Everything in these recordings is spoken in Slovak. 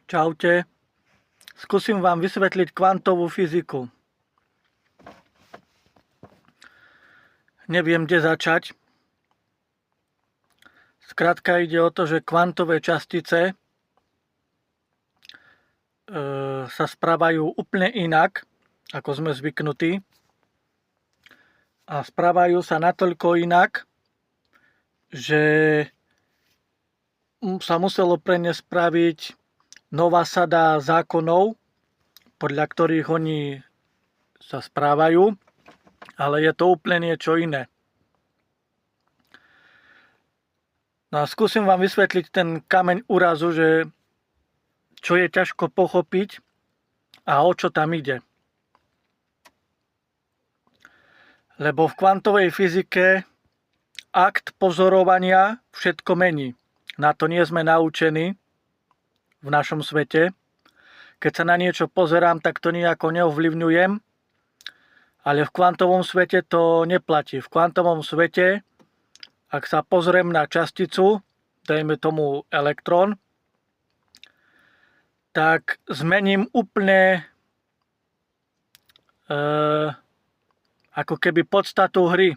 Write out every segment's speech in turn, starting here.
Čaute. Skúsim vám vysvetliť kvantovú fyziku. Neviem, kde začať. Skrátka ide o to, že kvantové častice sa správajú úplne inak, ako sme zvyknutí. A správajú sa natoľko inak, že sa muselo pre ne spraviť nová sada zákonov, podľa ktorých oni sa správajú, ale je to úplne niečo iné. No a skúsim vám vysvetliť ten kameň úrazu, že čo je ťažko pochopiť a o čo tam ide. Lebo v kvantovej fyzike akt pozorovania všetko mení. Na to nie sme naučení v našom svete. Keď sa na niečo pozerám, tak to nejako neovplyvňujem, ale v kvantovom svete to neplatí. V kvantovom svete, ak sa pozriem na časticu, dajme tomu elektrón, tak zmením úplne ako keby podstatu hry.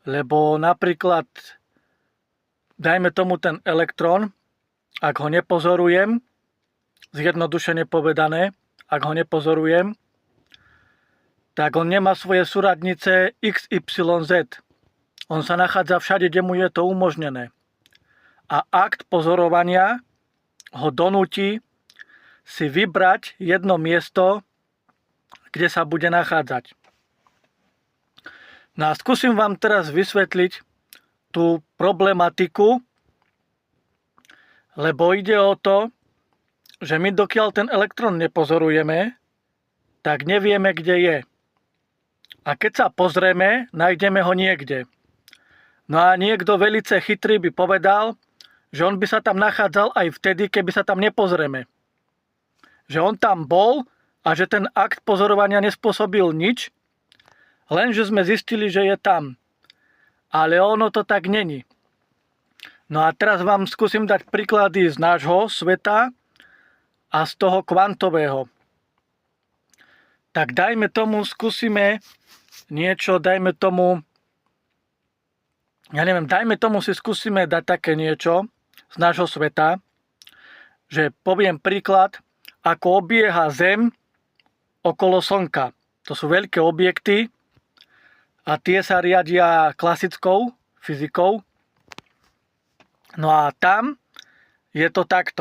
Lebo napríklad, dajme tomu ten elektrón, ak ho nepozorujem, zjednodušene povedané, ak ho nepozorujem, tak on nemá svoje súradnice X, Y, Z. On sa nachádza všade, kde mu je to umožnené. A akt pozorovania ho donúti si vybrať jedno miesto, kde sa bude nachádzať. No a skúsim vám teraz vysvetliť tú problematiku, lebo ide o to, že my dokiaľ ten elektrón nepozorujeme, tak nevieme, kde je. A keď sa pozrieme, nájdeme ho niekde. No a niekto velice chytrý by povedal, že on by sa tam nachádzal aj vtedy, keby sa tam nepozrieme. Že on tam bol a že ten akt pozorovania nespôsobil nič, lenže sme zistili, že je tam. Ale ono to tak není. No a teraz vám skúsim dať príklady z nášho sveta a z toho kvantového. Tak dajme tomu, skúsime niečo, dajme tomu si skúsime dať také niečo z nášho sveta, že poviem príklad, ako obieha Zem okolo Slnka. To sú veľké objekty a tie sa riadia klasickou fyzikou. No a tam je to takto.